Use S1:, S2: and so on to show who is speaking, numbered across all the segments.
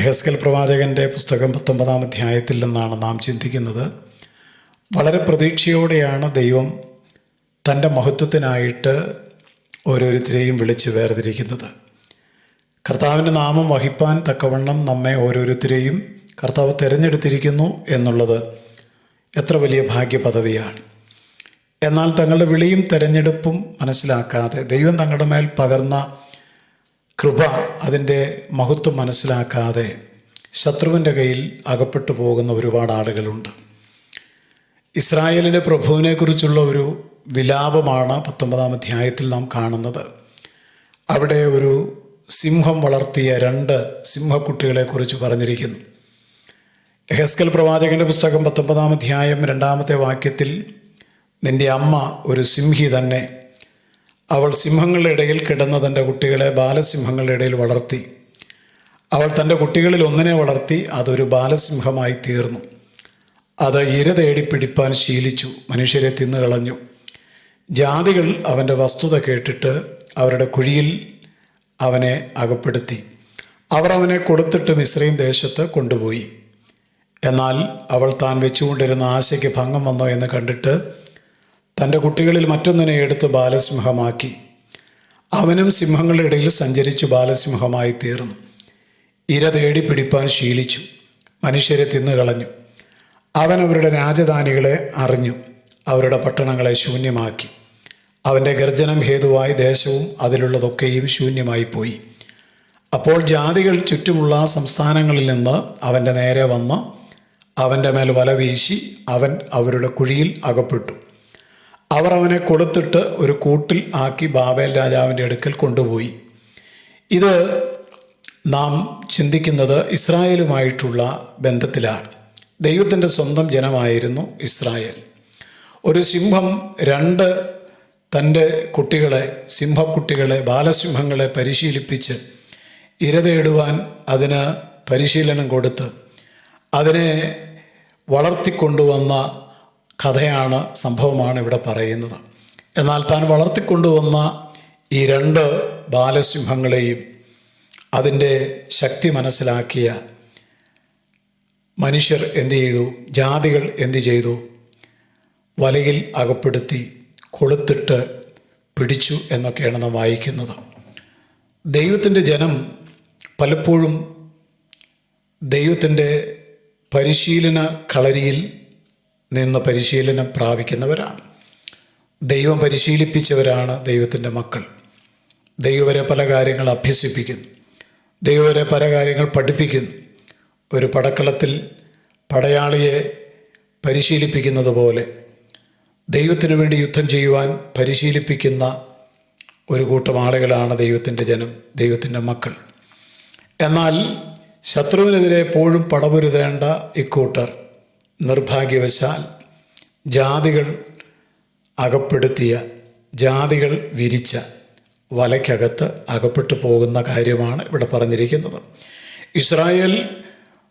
S1: യെഹെസ്കേൽ പ്രവാചകൻ്റെ പുസ്തകം 19-ാം അധ്യായത്തിൽ നിന്നാണ് നാം ചിന്തിക്കുന്നത്. വളരെ പ്രതീക്ഷയോടെയാണ് ദൈവം തൻ്റെ മഹത്വത്തിനായിട്ട് ഓരോരുത്തരെയും വിളിച്ച് വേർതിരിക്കുന്നത്. കർത്താവിൻ്റെ നാമം വഹിപ്പാൻ തക്കവണ്ണം നമ്മെ ഓരോരുത്തരെയും കർത്താവ് തിരഞ്ഞെടുത്തിരിക്കുന്നു എന്നുള്ളത് എത്ര വലിയ ഭാഗ്യപദവിയാണ്. എന്നാൽ തങ്ങളുടെ വിളിയും തിരഞ്ഞെടുപ്പും മനസ്സിലാക്കാതെ ദൈവം തങ്ങളുടെ മേൽ പകർന്ന കൃപ, അതിൻ്റെ മഹത്വം മനസ്സിലാക്കാതെ ശത്രുവിൻ്റെ കയ്യിൽ അകപ്പെട്ടു പോകുന്ന ഒരുപാട് ആളുകളുണ്ട്. ഇസ്രായേലിൻ്റെ പ്രഭുവിനെക്കുറിച്ചുള്ള ഒരു വിലാപമാണ് 19-ാം അധ്യായത്തിൽ നാം കാണുന്നത്. അവിടെ ഒരു സിംഹം വളർത്തിയ 2 സിംഹക്കുട്ടികളെക്കുറിച്ച് പറഞ്ഞിരിക്കുന്നു. യെഹെസ്കേൽ പ്രവാചകൻ്റെ പുസ്തകം 19-ാം അധ്യായം 2-ാമത്തെ വാക്യത്തിൽ, നിൻ്റെ അമ്മ ഒരു സിംഹി തന്നെ, അവൾ സിംഹങ്ങളുടെ ഇടയിൽ കിടന്ന് തൻ്റെ കുട്ടികളെ ബാലസിംഹങ്ങളുടെ ഇടയിൽ വളർത്തി. അവൾ തൻ്റെ കുട്ടികളിൽ ഒന്നിനെ വളർത്തി, അതൊരു ബാലസിംഹമായി തീർന്നു. അത് ഇര തേടി പിടിപ്പാൻ ശീലിച്ചു, മനുഷ്യരെ തിന്നുകളഞ്ഞു. ജാതികൾ അവൻ്റെ വസ്തുത കേട്ടിട്ട് അവരുടെ കുഴിയിൽ അവനെ അകപ്പെടുത്തി. അവർ അവനെ കൊടുത്തിട്ട് മിസ്രയീം ദേശത്ത് കൊണ്ടുപോയി. എന്നാൽ അവൾ താൻ വെച്ചുകൊണ്ടിരുന്ന ആശയ്ക്ക് ഭംഗം വന്നോ എന്ന് കണ്ടിട്ട് തൻ്റെ കുട്ടികളിൽ മറ്റൊന്നിനെ എടുത്ത് ബാലസിംഹമാക്കി. അവനും സിംഹങ്ങളുടെ ഇടയിൽ സഞ്ചരിച്ചു ബാലസിംഹമായി തീർന്നു. ഇര തേടി പിടിപ്പാൻ ശീലിച്ചു, മനുഷ്യരെ തിന്നുകളഞ്ഞു. അവൻ അവരുടെ രാജധാനികളെ അറിഞ്ഞു, അവരുടെ പട്ടണങ്ങളെ ശൂന്യമാക്കി. അവൻ്റെ ഗർജനം ഹേതുവായി ദേശവും അതിലുള്ളതൊക്കെയും ശൂന്യമായി പോയി. അപ്പോൾ ജാതികൾ ചുറ്റുമുള്ള സംസ്ഥാനങ്ങളിൽ നിന്ന് അവൻ്റെ നേരെ വന്ന് അവൻ്റെ മേൽ വല വീശി അവൻ അവരുടെ കുഴിയിൽ അകപ്പെട്ടു. അവർ അവനെ കൊടുത്തിട്ട് ഒരു കൂട്ടിൽ ആക്കി ബാബേൽ രാജാവിൻ്റെ അടുക്കൽ കൊണ്ടുപോയി. ഇത് നാം ചിന്തിക്കുന്നത് ഇസ്രായേലുമായിട്ടുള്ള ബന്ധത്തിലാണ്. ദൈവത്തിൻ്റെ സ്വന്തം ജനമായിരുന്നു ഇസ്രായേൽ. ഒരു സിംഹം 2 തൻ്റെ കുട്ടികളെ, സിംഹക്കുട്ടികളെ, ബാലസിംഹങ്ങളെ പരിശീലിപ്പിച്ച് ഇര തേടുവാൻ അതിന് പരിശീലനം കൊടുത്ത് അതിനെ വളർത്തിക്കൊണ്ടുവന്ന കഥയാണ്, സംഭവമാണ് ഇവിടെ പറയുന്നത്. എന്നാൽ താൻ വളർത്തിക്കൊണ്ടുവന്ന ഈ 2 ബാലസിംഹങ്ങളെയും അതിൻ്റെ ശക്തി മനസ്സിലാക്കിയ മനുഷ്യർ എന്തു ചെയ്തു? ജാതികൾ എന്തു ചെയ്തു? വലയിൽ അകപ്പെടുത്തി കൊളുത്തിട്ട് പിടിച്ചു എന്നൊക്കെയാണ് നാം വായിക്കുന്നത്. ദൈവത്തിൻ്റെ ജനം പലപ്പോഴും ദൈവത്തിൻ്റെ പരിശീലന കളരിയിൽ നിന്ന് പരിശീലനം പ്രാപിക്കുന്നവരാണ്. ദൈവം പരിശീലിപ്പിച്ചവരാണ് ദൈവത്തിൻ്റെ മക്കൾ. ദൈവവരെ പല കാര്യങ്ങൾ അഭ്യസിപ്പിക്കുന്നു, ദൈവവരെ പല കാര്യങ്ങൾ പഠിപ്പിക്കുന്നു. ഒരു പടക്കളത്തിൽ പടയാളിയെ പരിശീലിപ്പിക്കുന്നത് പോലെ ദൈവത്തിനു വേണ്ടി യുദ്ധം ചെയ്യുവാൻ പരിശീലിപ്പിക്കുന്ന ഒരു കൂട്ടം ആളുകളാണ് ദൈവത്തിൻ്റെ ജനം, ദൈവത്തിൻ്റെ മക്കൾ. എന്നാൽ ശത്രുവിനെതിരെ എപ്പോഴും പടപൊരുതേണ്ട ഇക്കൂട്ടർ നിർഭാഗ്യവശാൽ ജാതികൾ അകപ്പെടുത്തിയ, ജാതികൾ വിരിച്ച വലയ്ക്കകത്ത് അകപ്പെട്ടു പോകുന്ന കാര്യമാണ് ഇവിടെ പറഞ്ഞിരിക്കുന്നത്. ഇസ്രായേൽ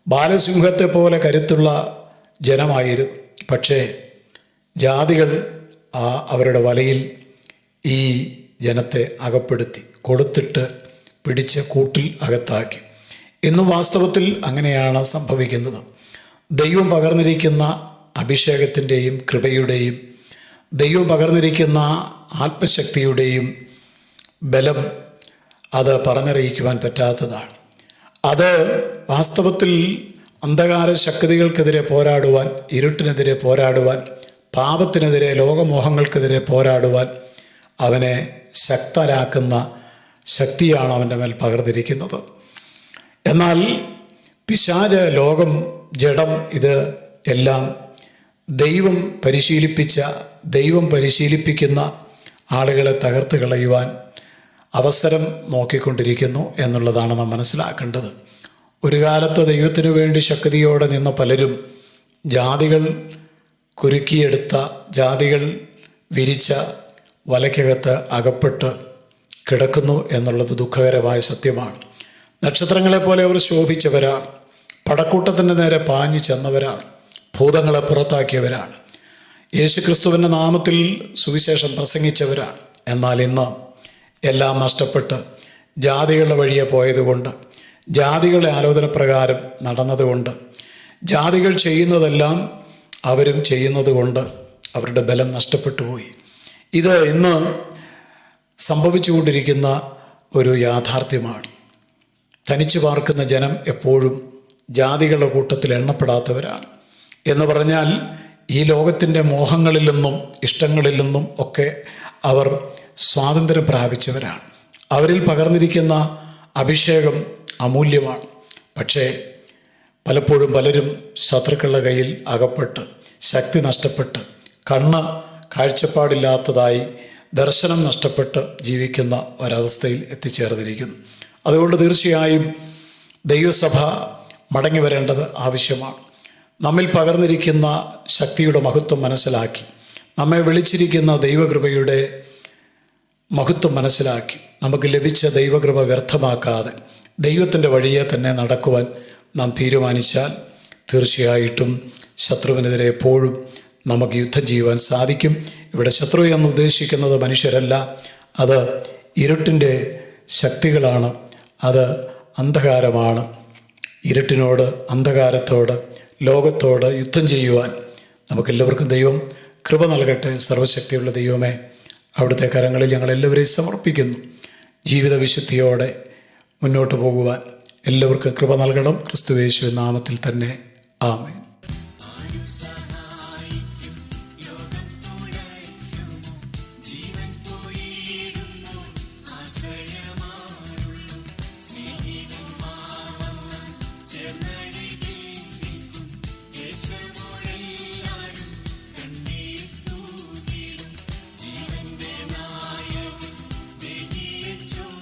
S1: ബാലസിംഹത്തെ പോലെ കരുത്തുള്ള ജനമായിരുന്നു. പക്ഷേ ജാതികൾ അവരുടെ വലയിൽ ഈ ജനത്തെ അകപ്പെടുത്തി കൊടുത്തിട്ട് പിടിച്ച് കൂട്ടിൽ അകത്താക്കി. ഇന്നും വാസ്തവത്തിൽ അങ്ങനെയാണ് സംഭവിക്കുന്നത്. ദൈവം പകർന്നിരിക്കുന്ന അഭിഷേകത്തിൻ്റെയും കൃപയുടെയും ദൈവം പകർന്നിരിക്കുന്ന ആത്മശക്തിയുടെയും ബലം അത് പറഞ്ഞറിയിക്കുവാൻ പറ്റാത്തതാണ്. അത് വാസ്തവത്തിൽ അന്ധകാര ശക്തികൾക്കെതിരെ പോരാടുവാൻ, ഇരുട്ടിനെതിരെ പോരാടുവാൻ, പാപത്തിനെതിരെ, ലോകമോഹങ്ങൾക്കെതിരെ പോരാടുവാൻ അവനെ ശക്തരാക്കുന്ന ശക്തിയാണ് അവൻ്റെ മേൽ പകർന്നിരിക്കുന്നത്. എന്നാൽ പിശാച്, ലോകം, ജഡം, ഇത് എല്ലാം ദൈവം പരിശീലിപ്പിക്കുന്ന ആളുകളെ തകർത്ത് കളയുവാൻ അവസരം നോക്കിക്കൊണ്ടിരിക്കുന്നു എന്നുള്ളതാണ് നാം മനസ്സിലാക്കേണ്ടത്. ഒരു കാലത്ത് ദൈവത്തിനു വേണ്ടി ശക്തിയോടെ നിന്ന പലരും ജാതികൾ കുരുക്കിയെടുത്ത, ജാതികൾ വിരിച്ച വലയ്ക്കകത്ത് അകപ്പെട്ട് കിടക്കുന്നു എന്നുള്ളത് ദുഃഖകരമായ സത്യമാണ്. നക്ഷത്രങ്ങളെപ്പോലെ അവർ ശോഭിച്ചവരാണ്, പടക്കൂട്ടത്തിൻ്റെ നേരെ പാഞ്ഞു ചെന്നവരാണ്, ഭൂതങ്ങളെ പുറത്താക്കിയവരാണ്, യേശുക്രിസ്തുവിൻ്റെ നാമത്തിൽ സുവിശേഷം പ്രസംഗിച്ചവരാണ്. എന്നാൽ ഇന്ന് എല്ലാം നഷ്ടപ്പെട്ട് ജാതികളുടെ വഴിയെ പോയതുകൊണ്ട്, ജാതികളുടെ ആലോചന പ്രകാരം നടന്നതുകൊണ്ട്, ജാതികൾ ചെയ്യുന്നതെല്ലാം അവരും ചെയ്യുന്നത് കൊണ്ട് അവരുടെ ബലം നഷ്ടപ്പെട്ടു പോയി. ഇത് ഇന്ന് സംഭവിച്ചുകൊണ്ടിരിക്കുന്ന ഒരു യാഥാർത്ഥ്യമാണ്. തനിച്ചു പാർക്കുന്ന ജനം എപ്പോഴും ജാതികളുടെ കൂട്ടത്തിൽ എണ്ണപ്പെടാത്തവരാണ്. എന്ന് പറഞ്ഞാൽ ഈ ലോകത്തിൻ്റെ മോഹങ്ങളിൽ നിന്നും ഇഷ്ടങ്ങളിൽ നിന്നും ഒക്കെ അവർ സ്വാതന്ത്ര്യം പ്രാപിച്ചവരാണ്. അവരിൽ പകർന്നിരിക്കുന്ന അഭിഷേകം അമൂല്യമാണ്. പക്ഷേ പലപ്പോഴും പലരും ശത്രുക്കളുടെ കയ്യിൽ അകപ്പെട്ട് ശക്തി നഷ്ടപ്പെട്ട് കാഴ്ചപ്പാടില്ലാത്തതായി ദർശനം നഷ്ടപ്പെട്ട് ജീവിക്കുന്ന ഒരവസ്ഥയിൽ എത്തിച്ചേർന്നിരിക്കുന്നു. അതുകൊണ്ട് തീർച്ചയായും ദൈവസഭ മടങ്ങി വരേണ്ടത് ആവശ്യമാണ്. നമ്മിൽ പകർന്നിരിക്കുന്ന ശക്തിയുടെ മഹത്വം മനസ്സിലാക്കി, നമ്മെ വിളിച്ചിരിക്കുന്ന ദൈവകൃപയുടെ മഹത്വം മനസ്സിലാക്കി, നമുക്ക് ലഭിച്ച ദൈവകൃപ വ്യർത്ഥമാക്കാതെ ദൈവത്തിൻ്റെ വഴിയെ തന്നെ നടക്കുവാൻ നാം തീരുമാനിച്ചാൽ തീർച്ചയായിട്ടും ശത്രുവിനെതിരെ എപ്പോഴും നമുക്ക് യുദ്ധം ചെയ്യുവാൻ സാധിക്കും. ഇവിടെ ശത്രു എന്ന് ഉദ്ദേശിക്കുന്നത് മനുഷ്യരല്ല, അത് ഇരുട്ടിൻ്റെ ശക്തികളാണ്, അത് അന്ധകാരമാണ്. ഇരുട്ടിനോട്, അന്ധകാരത്തോട്, ലോകത്തോട് യുദ്ധം ചെയ്യുവാൻ നമുക്കെല്ലാവർക്കും ദൈവം കൃപ നൽകട്ടെ. സർവശക്തിയുള്ള ദൈവമേ, അവിടുത്തെ കരങ്ങളിൽ ഞങ്ങളെല്ലാവരെയും സമർപ്പിക്കുന്നു. ജീവിത വിശുദ്ധിയോടെ മുന്നോട്ട് പോകുവാൻ എല്ലാവർക്കും കൃപ നൽകണം. ക്രിസ്തുയേശുവിൻ നാമത്തിൽ തന്നെ ആമേൻ.